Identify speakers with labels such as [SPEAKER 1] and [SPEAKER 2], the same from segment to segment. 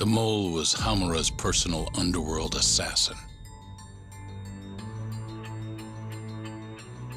[SPEAKER 1] The mole was Hamura's personal underworld assassin.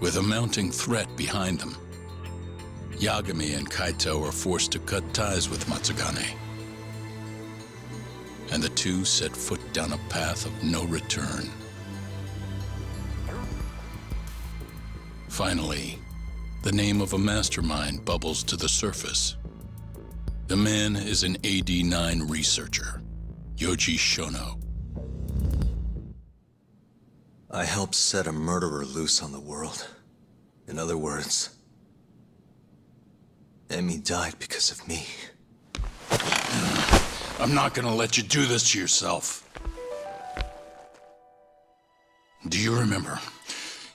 [SPEAKER 1] With a mounting threat behind them, Yagami and Kaito were forced to cut ties with Matsugane, and the two set foot down a path of no return. Finally, the name of a mastermind bubbles to the surface. The man is an AD-9 researcher, Yoji Shono.
[SPEAKER 2] I helped set a murderer loose on the world. In other words, Emmy died because of me.
[SPEAKER 1] I'm not gonna let you do this to yourself. Do you remember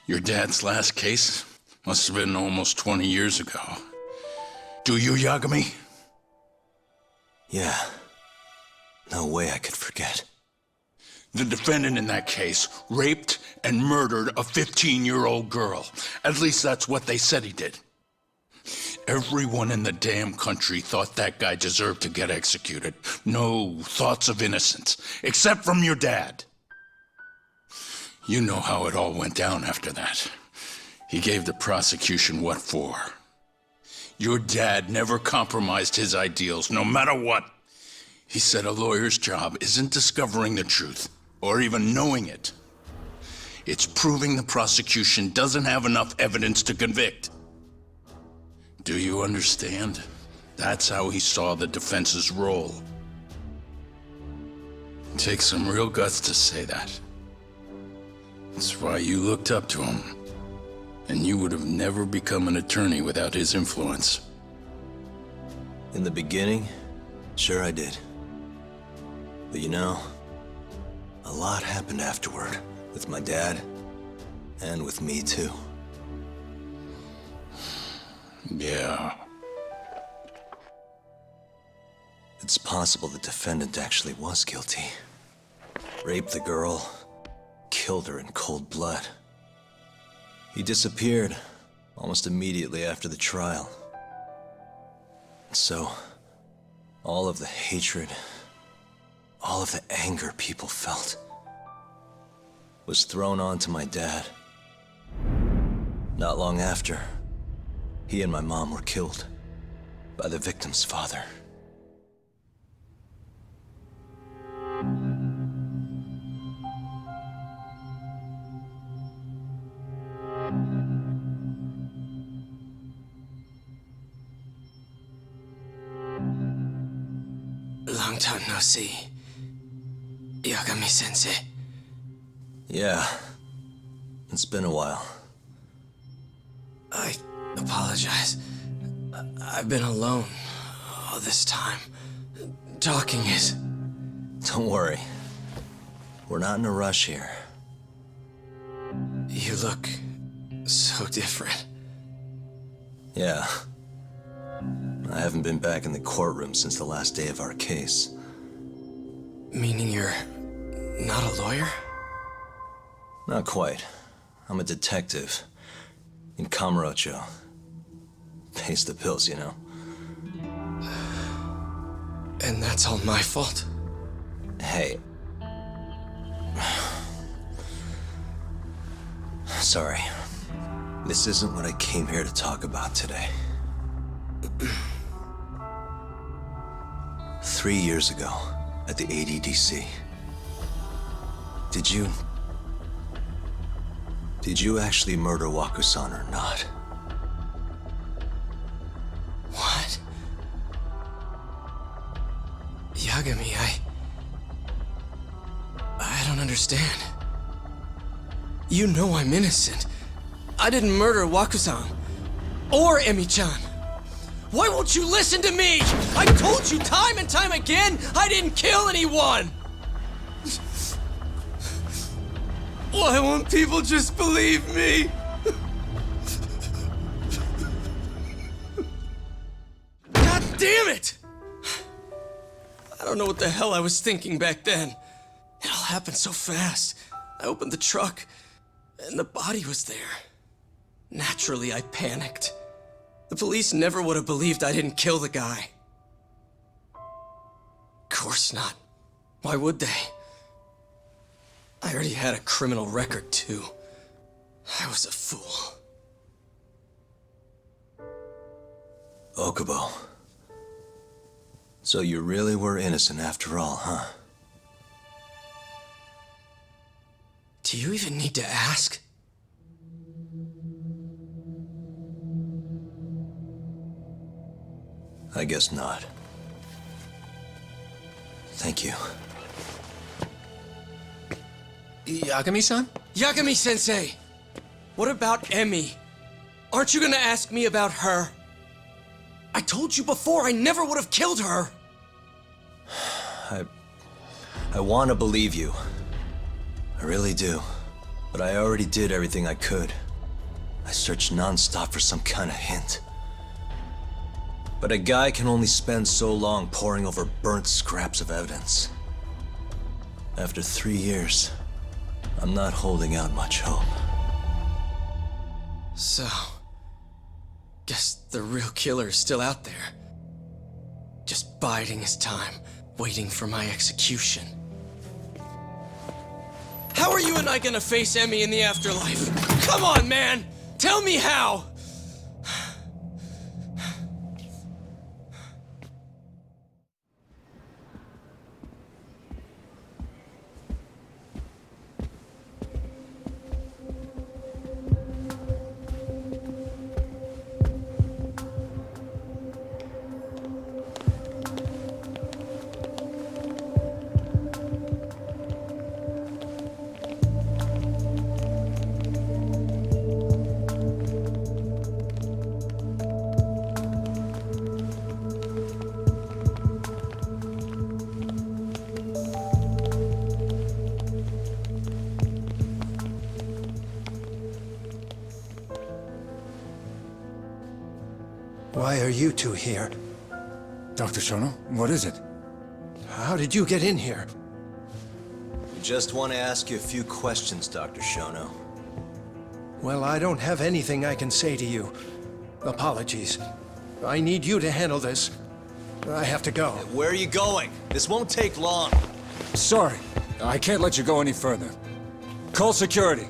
[SPEAKER 1] your dad's last case? Must have been almost 20 years ago. Do you, Yagami?
[SPEAKER 2] Yeah. No way I could forget.
[SPEAKER 1] The defendant in that case raped and murdered a 15-year-old girl. At least that's what they said he did. Everyone in the damn country thought that guy deserved to get executed. No thoughts of innocence, except from your dad. You know how it all went down after that. He gave the prosecution what for. Your dad never compromised his ideals, no matter what. He said a lawyer's job isn't discovering the truth, or even knowing it. It's proving the prosecution doesn't have enough evidence to convict. Do you understand? That's how he saw the defense's role. It takes some real guts to say that. That's why you looked up to him. And you would have never become an attorney without his influence.
[SPEAKER 2] In the beginning, sure I did. But you know, a lot happened afterward, with my dad, and with me too.
[SPEAKER 1] Yeah.
[SPEAKER 2] It's possible the defendant actually was guilty. Raped the girl, killed her in cold blood. He disappeared almost immediately after the trial. So, all of the hatred, all of the anger people felt was thrown onto my dad. Not long after, he and my mom were killed by the victim's father.
[SPEAKER 3] Long time no see, Yagami-sensei.
[SPEAKER 2] Yeah, it's been a while.
[SPEAKER 3] I apologize. I've been alone all this time. Talking is...
[SPEAKER 2] Don't worry. We're not in a rush here.
[SPEAKER 3] You look so different.
[SPEAKER 2] Yeah. I haven't been back in the courtroom since the last day of our case.
[SPEAKER 3] Meaning you're not a lawyer?
[SPEAKER 2] Not quite. I'm a detective in Kamurocho. Pays the bills, you know.
[SPEAKER 3] And that's all my fault?
[SPEAKER 2] Hey. Sorry. This isn't what I came here to talk about today. 3 years ago, at the ADDC, Did you actually murder Waku-san or not?
[SPEAKER 3] What? Yagami, I don't understand. You know I'm innocent. I didn't murder Waku-san. Or Emi-chan. Why won't you listen to me? I told you time and time again, I didn't kill anyone! Why won't people just believe me? God damn it! I don't know what the hell I was thinking back then. It all happened so fast. I opened the truck, and the body was there. Naturally, I panicked. The police never would have believed I didn't kill the guy. Of course not. Why would they? I already had a criminal record, too. I was a fool.
[SPEAKER 2] Okubo. So you really were innocent after all, huh?
[SPEAKER 3] Do you even need to ask?
[SPEAKER 2] I guess not. Thank you.
[SPEAKER 4] Yagami-san?
[SPEAKER 3] Yagami-sensei! What about Emi? Aren't you gonna ask me about her? I told you before I never would have killed her!
[SPEAKER 2] I want to believe you. I really do. But I already did everything I could. I searched non-stop for some kind of hint. But a guy can only spend so long poring over burnt scraps of evidence. After 3 years, I'm not holding out much hope.
[SPEAKER 3] So... guess the real killer is still out there. Just biding his time, waiting for my execution. How are you and I gonna face Emi in the afterlife? Come on, man! Tell me how!
[SPEAKER 5] Why are you two here?
[SPEAKER 4] Dr. Shono, what is it?
[SPEAKER 5] How did you get in here?
[SPEAKER 2] We just want to ask you a few questions, Dr. Shono.
[SPEAKER 5] Well, I don't have anything I can say to you. Apologies. I need you to handle this. I have to go.
[SPEAKER 2] Where are you going? This won't take long.
[SPEAKER 4] Sorry, I can't let you go any further. Call security.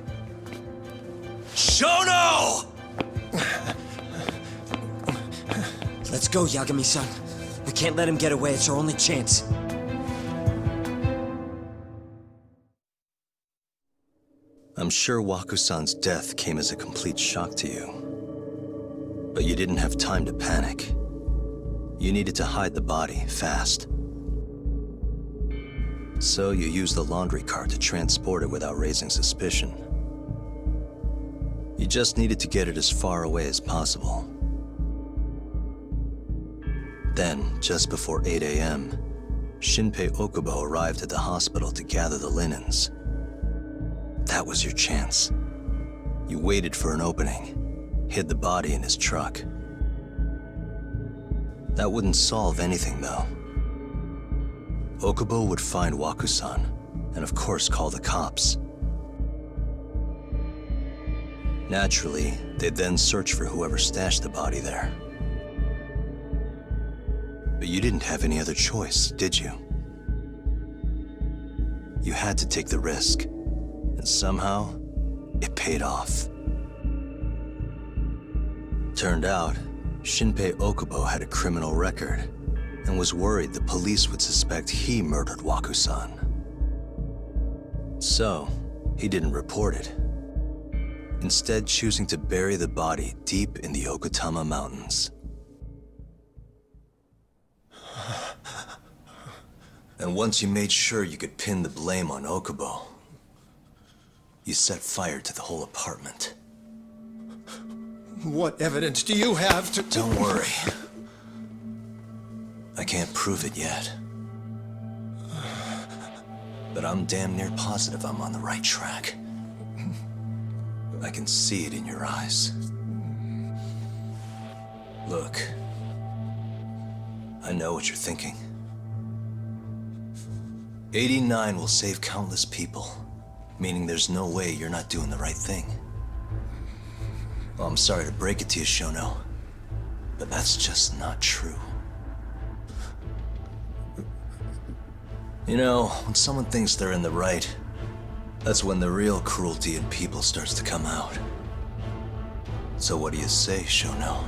[SPEAKER 2] Shono!
[SPEAKER 6] Let's go, Yagami-san. We can't let him get away. It's our only chance.
[SPEAKER 2] I'm sure Waku-san's death came as a complete shock to you. But you didn't have time to panic. You needed to hide the body, fast. So you used the laundry cart to transport it without raising suspicion. You just needed to get it as far away as possible. Then, just before 8 a.m., Shinpei Okubo arrived at the hospital to gather the linens. That was your chance. You waited for an opening, hid the body in his truck. That wouldn't solve anything, though. Okubo would find Waku-san, and of course call the cops. Naturally, they'd then search for whoever stashed the body there. But you didn't have any other choice, did you? You had to take the risk, and somehow, it paid off. Turned out, Shinpei Okubo had a criminal record, and was worried the police would suspect he murdered Waku-san. So, he didn't report it, instead choosing to bury the body deep in the Okutama Mountains. And once you made sure you could pin the blame on Okubo, you set fire to the whole apartment.
[SPEAKER 5] What evidence do you have to...
[SPEAKER 2] Don't worry. I can't prove it yet. But I'm damn near positive I'm on the right track. I can see it in your eyes. Look, I know what you're thinking. 89 will save countless people, meaning there's no way you're not doing the right thing. Well, I'm sorry to break it to you, Shono, but that's just not true. You know, when someone thinks they're in the right, that's when the real cruelty in people starts to come out. So what do you say, Shono?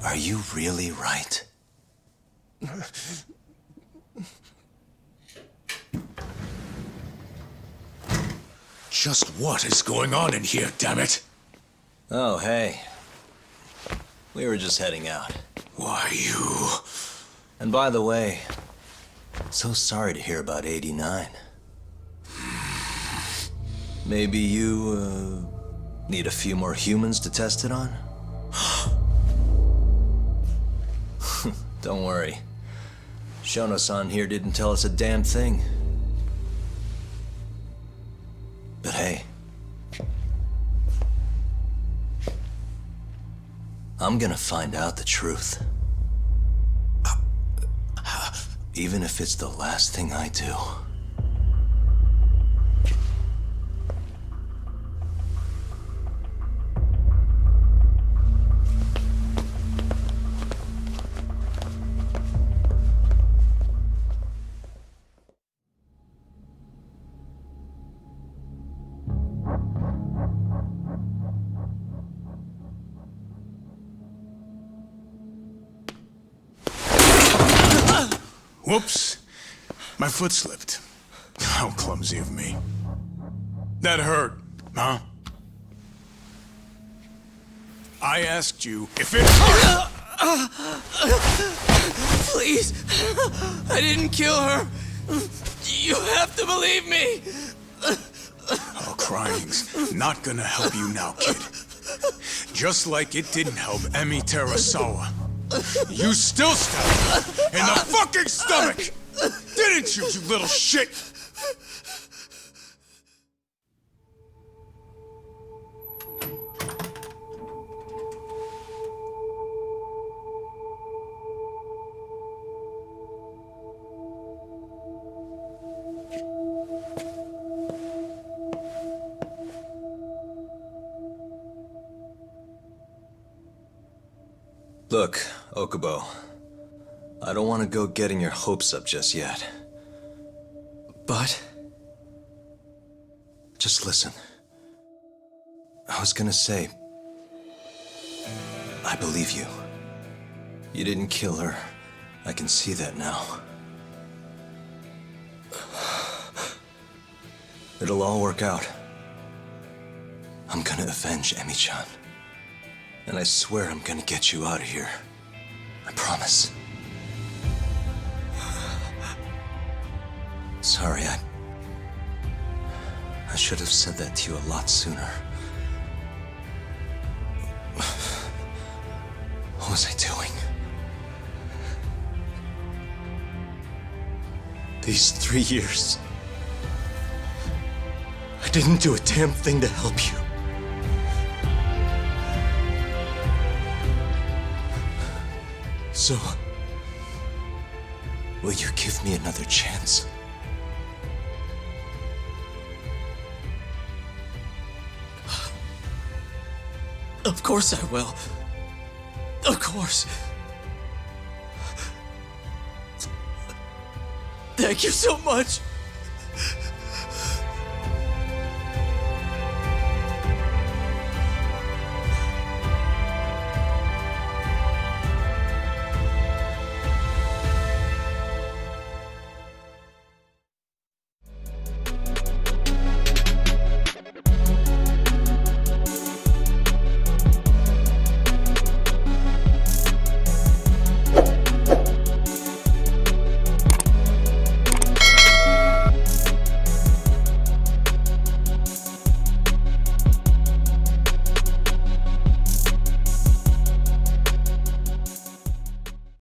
[SPEAKER 2] Are you really right?
[SPEAKER 1] Just what is going on in here, damn it?
[SPEAKER 2] Oh, hey. We were just heading out.
[SPEAKER 1] Why, you...
[SPEAKER 2] And by the way, so sorry to hear about 89. Maybe you, need a few more humans to test it on? Don't worry. Shono-san here didn't tell us a damn thing. But hey, I'm gonna find out the truth. Even if it's the last thing I do.
[SPEAKER 7] Whoops. My foot slipped. How clumsy of me. That hurt, huh? I asked you if it hurt!
[SPEAKER 3] Please! I didn't kill her! You have to believe me!
[SPEAKER 7] Oh, crying's not gonna help you now, kid. Just like it didn't help Emi Terasawa. You still stabbed her in the fucking stomach! Didn't you, you little shit?
[SPEAKER 2] Look, Okubo. I don't want to go getting your hopes up just yet.
[SPEAKER 3] But...
[SPEAKER 2] Just listen. I was gonna say... I believe you. You didn't kill her. I can see that now. It'll all work out. I'm gonna avenge Emi-chan. And I swear I'm gonna get you out of here. I promise. Sorry, I should have said that to you a lot sooner. What was I doing? These 3 years, I didn't do a damn thing to help you. So, will you give me another chance?
[SPEAKER 3] Of course I will. Of course. Thank you so much.